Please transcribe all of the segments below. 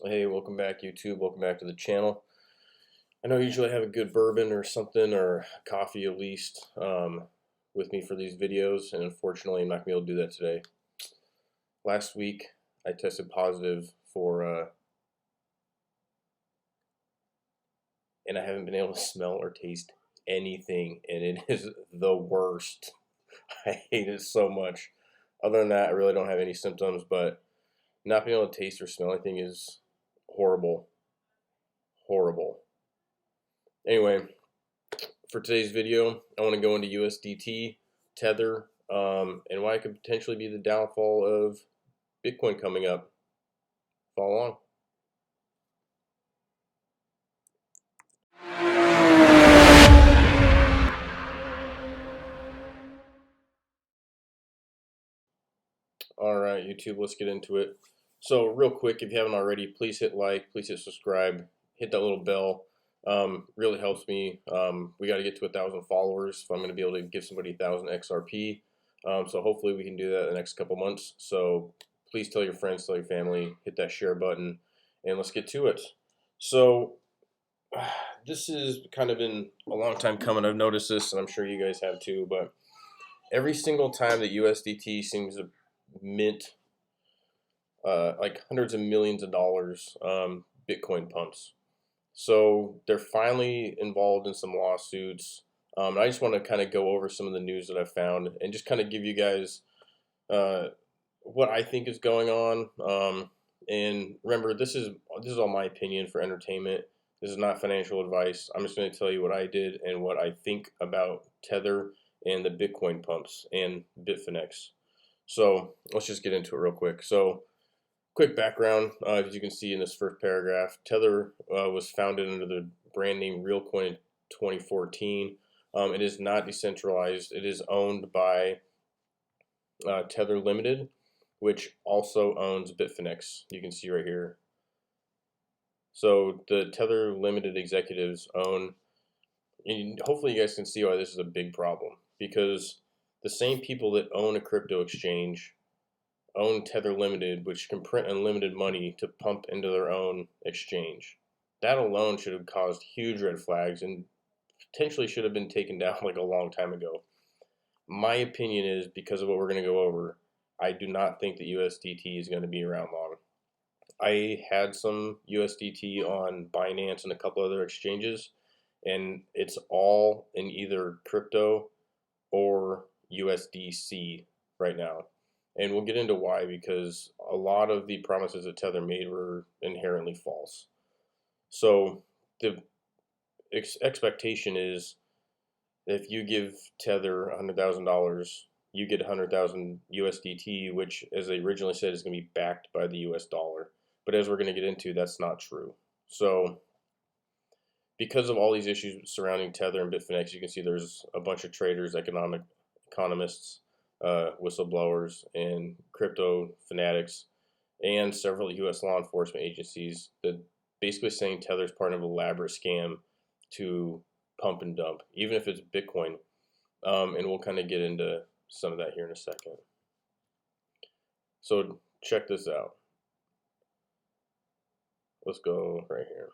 Hey, welcome back YouTube, welcome back to the channel. I know usually I have a good bourbon or something, or coffee at least, with me for these videos, and unfortunately I'm not going to be able to do that today. Last week I tested positive for, and I haven't been able to smell or taste anything, and it is the worst. I hate it so much. Other than that, I really don't have any symptoms, but not being able to taste or smell anything is horrible. Horrible. Anyway, for today's video, I want to go into USDT, Tether, and why it could potentially be the downfall of Bitcoin coming up. Follow along. Alright, YouTube, let's get into it. So, real quick, if you haven't already, please hit like, please hit subscribe, hit that little bell. Really helps me. We got to get to 1,000 followers if I'm going to be able to give somebody 1,000 XRP. So hopefully we can do that in the next couple months. So please tell your friends, tell your family, hit that share button, and let's get to it. So this has kind of been a long time coming. I've noticed this, and I'm sure you guys have too, but every single time that USDT seems to mint like hundreds of millions of dollars, Bitcoin pumps. So they're finally involved in some lawsuits. I just want to kind of go over some of the news that I've found and just kind of give you guys uh, what I think is going on. And remember, this is all my opinion for entertainment. This is not financial advice. I'm just going to tell you what I did and what I think about Tether and the Bitcoin pumps and Bitfinex. So let's just get into it real quick. So quick background, as you can see in this first paragraph, Tether was founded under the brand name RealCoin in 2014. It is not decentralized. It is owned by Tether Limited, which also owns Bitfinex. You can see right here. So the Tether Limited executives own, and hopefully you guys can see why this is a big problem, because the same people that own a crypto exchange own Tether Limited, which can print unlimited money to pump into their own exchange. That alone should have caused huge red flags and potentially should have been taken down like a long time ago. My opinion is, because of what we're going to go over, I do not think that USDT is going to be around long. I had some USDT on Binance and a couple other exchanges, and it's all in either crypto or USDC right now. And we'll get into why, because a lot of the promises that Tether made were inherently false. So the expectation is that if you give Tether $100,000, you get 100,000 USDT, which, as they originally said, is going to be backed by the US dollar. But as we're going to get into, that's not true. So because of all these issues surrounding Tether and Bitfinex, you can see there's a bunch of traders, economists, whistleblowers, and crypto fanatics, and several U.S. law enforcement agencies that basically saying Tether is part of an elaborate scam to pump and dump, even if it's Bitcoin. And we'll kind of get into some of that here in a second. So check this out. Let's go right here.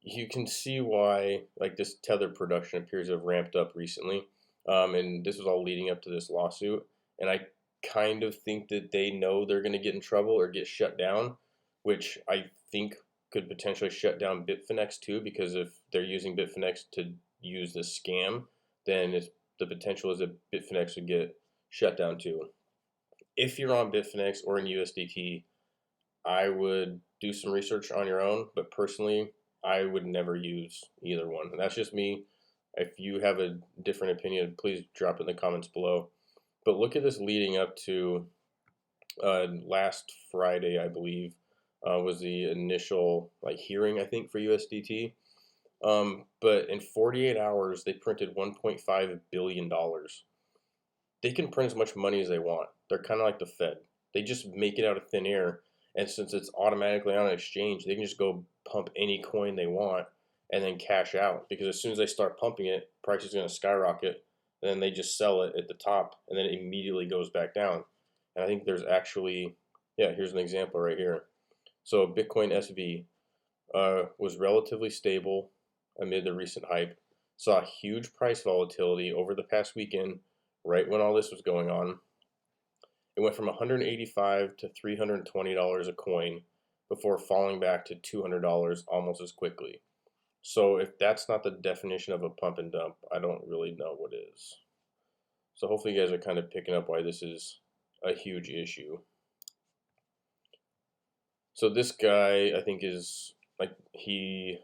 You can see why like this Tether production appears to have ramped up recently, and this was all leading up to this lawsuit. And I kind of think that they know they're going to get in trouble or get shut down, which I think could potentially shut down Bitfinex too, because if they're using Bitfinex to use this scam, then the potential is that Bitfinex would get shut down too. If you're on Bitfinex or in USDT, I would do some research on your own, but personally, I would never use either one. And that's just me. If you have a different opinion, please drop it in the comments below. But look at this leading up to last Friday, I believe, was the initial like hearing, I think, for USDT. But in 48 hours, they printed $1.5 billion. They can print as much money as they want. They're kind of like the Fed. They just make it out of thin air. And since it's automatically on an exchange, they can just go pump any coin they want and then cash out. Because as soon as they start pumping it, price is going to skyrocket. And then they just sell it at the top, and then it immediately goes back down. And I think there's actually Yeah, here's an example right here. So Bitcoin SV was relatively stable amid the recent hype, saw huge price volatility over the past weekend, right when all this was going on. It went from $185 to $320 a coin before falling back to $200 almost as quickly. So if that's not the definition of a pump and dump, I don't really know what is. So hopefully you guys are kind of picking up why this is a huge issue. So this guy, I think, is like he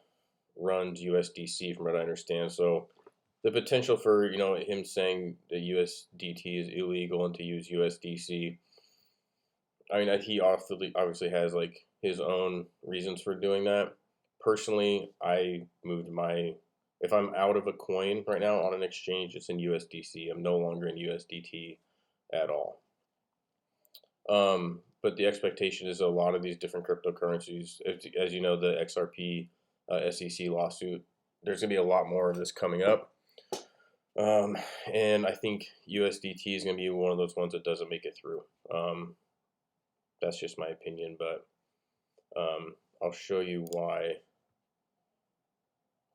runs USDC from what I understand. So the potential for him saying that USDT is illegal and to use USDC, I mean he obviously has like his own reasons for doing that. Personally, I moved my if I'm out of a coin right now on an exchange, it's in USDC. I'm no longer in USDT at all. But the expectation is a lot of these different cryptocurrencies, as you know, the XRP SEC lawsuit, there's going to be a lot more of this coming up. And I think USDT is going to be one of those ones that doesn't make it through. That's just my opinion, but I'll show you why.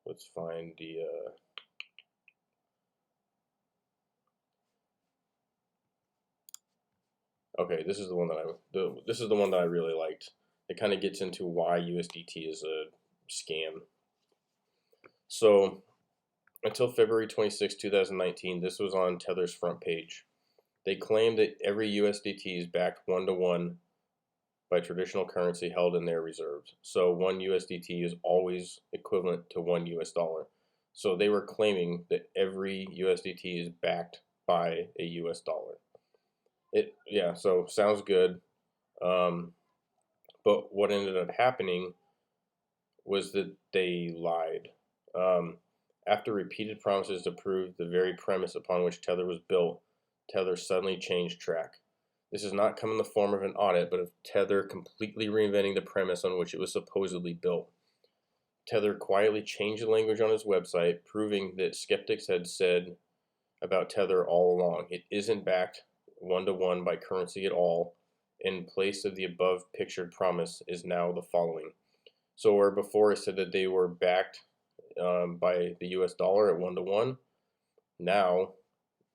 Let's find the... Okay, this is the one that this is the one that I really liked. It kind of gets into why USDT is a scam. So until February 26, 2019, this was on Tether's front page. They claimed that every USDT is backed one-to-one by traditional currency held in their reserves. So one USDT is always equivalent to $1 US. So they were claiming that every USDT is backed by a US dollar. Yeah, so sounds good. But what ended up happening was that they lied. After repeated promises to prove the very premise upon which Tether was built, Tether suddenly changed track. This has not come in the form of an audit, but of Tether completely reinventing the premise on which it was supposedly built. Tether quietly changed the language on his website, proving that skeptics had said about Tether all along. It isn't backed one-to-one by currency at all. In place of the above pictured promise is now the following. So where before it said that they were backed by the US dollar at one-to-one, now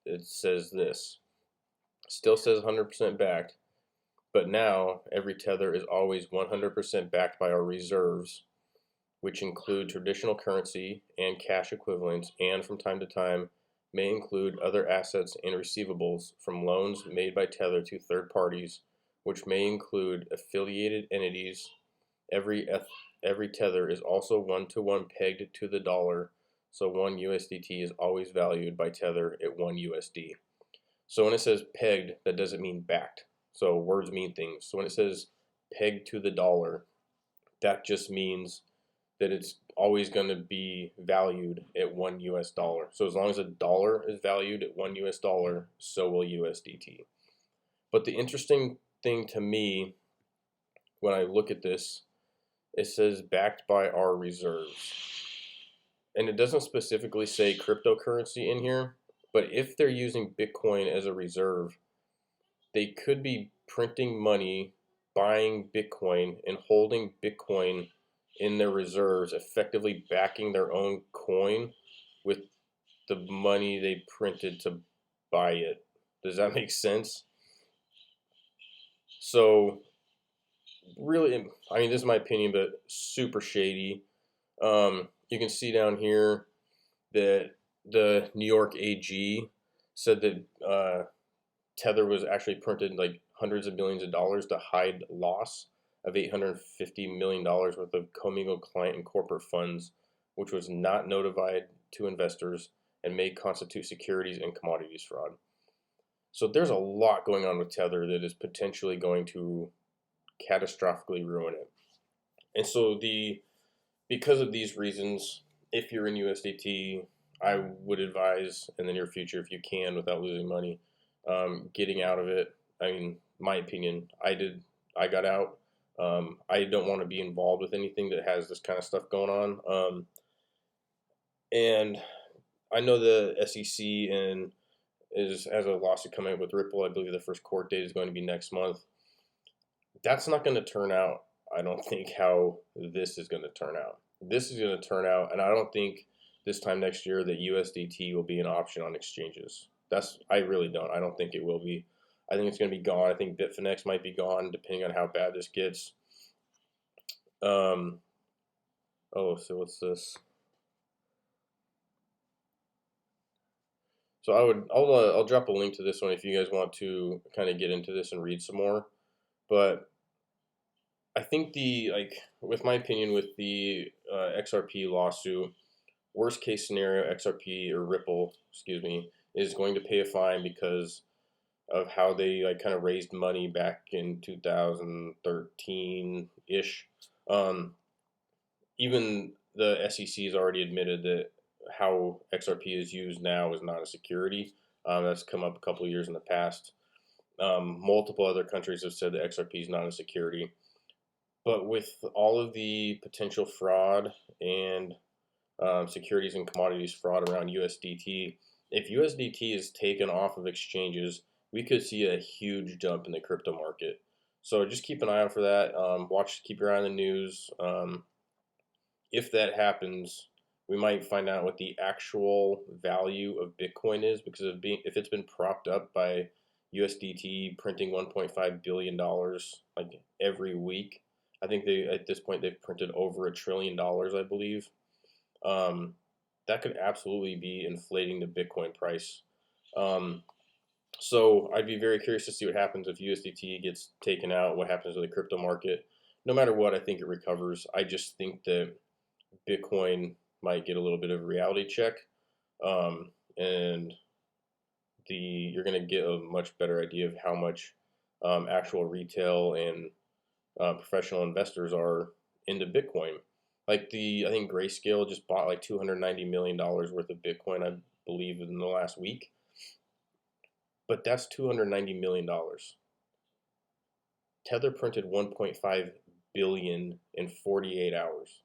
it says this. Still says 100% backed, but now every Tether is always 100% backed by our reserves, which include traditional currency and cash equivalents, and from time to time may include other assets and receivables from loans made by Tether to third parties, which may include affiliated entities. Every Tether is also one-to-one pegged to the dollar, so one USDT is always valued by Tether at one USD. So when it says pegged, that doesn't mean backed. So words mean things. So when it says pegged to the dollar, that just means that it's always going to be valued at $1 US. So as long as a dollar is valued at $1 US, so will USDT. But the interesting thing to me when I look at this, it says backed by our reserves. And it doesn't specifically say cryptocurrency in here, but if they're using Bitcoin as a reserve, they could be printing money, buying Bitcoin, and holding Bitcoin in their reserves, effectively backing their own coin with the money they printed to buy it. Does that make sense? So really, I mean, this is my opinion, but super shady. You can see down here that the New York AG said that Tether was actually printed like hundreds of millions of dollars to hide loss of $850 million worth of commingled client and corporate funds, which was not notified to investors and may constitute securities and commodities fraud. So there's a lot going on with Tether that is potentially going to catastrophically ruin it. And so because of these reasons, if you're in USDT, I would advise in the near future, if you can, without losing money, getting out of it. I mean, my opinion, I got out. I don't want to be involved with anything that has this kind of stuff going on. And I know the SEC has a lawsuit coming up with Ripple. I believe the first court date is going to be next month. That's not going to turn out, I don't think, how this is going to turn out. This is going to turn out, and I don't think this time next year that USDT will be an option on exchanges. I really don't. I don't think it will be. I think it's going to be gone. I think Bitfinex might be gone, depending on how bad this gets. Oh, so what's this? So I'll drop a link to this one if you guys want to kind of get into this and read some more. But I think with my opinion, with the XRP lawsuit, worst case scenario, XRP or Ripple, excuse me, is going to pay a fine because of how they kind of raised money back in 2013 ish. Even the SEC has already admitted that how XRP is used now is not a security. That's come up a couple of years in the past. Multiple other countries have said that XRP is not a security. But with all of the potential fraud and securities and commodities fraud around USDT, if USDT is taken off of exchanges, we could see a huge jump in the crypto market. So just keep an eye out for that. Keep your eye on the news. If that happens, we might find out what the actual value of Bitcoin is, because if it's been propped up by USDT printing $1.5 billion like every week. I think at this point they've printed over $1 trillion, I believe. That could absolutely be inflating the Bitcoin price. So I'd be very curious to see what happens if USDT gets taken out, what happens to the crypto market. No matter what, I think it recovers. I just think that Bitcoin might get a little bit of a reality check, and you're going to get a much better idea of how much actual retail and professional investors are into Bitcoin. I think Grayscale just bought like $290 million worth of Bitcoin, I believe, in the last week. But that's $290 million. Tether printed 1.5 billion in 48 hours.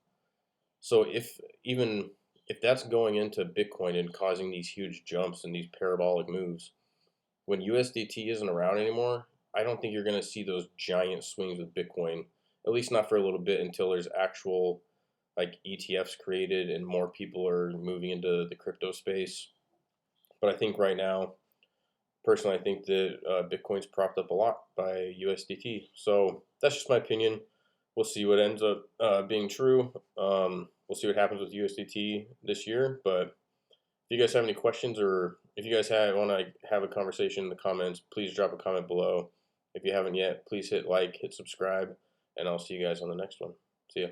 So if that's going into Bitcoin and causing these huge jumps and these parabolic moves, when USDT isn't around anymore, I don't think you're going to see those giant swings with Bitcoin, at least not for a little bit, until there's actual ETFs created and more people are moving into the crypto space. But I think right now, personally, I think that Bitcoin's propped up a lot by USDT. So that's just my opinion. We'll see what ends up being true. We'll see what happens with USDT this year. But if you guys have any questions, or if you guys want to have a conversation in the comments, please drop a comment below. If you haven't yet, please hit like, hit subscribe, and I'll see you guys on the next one. See ya.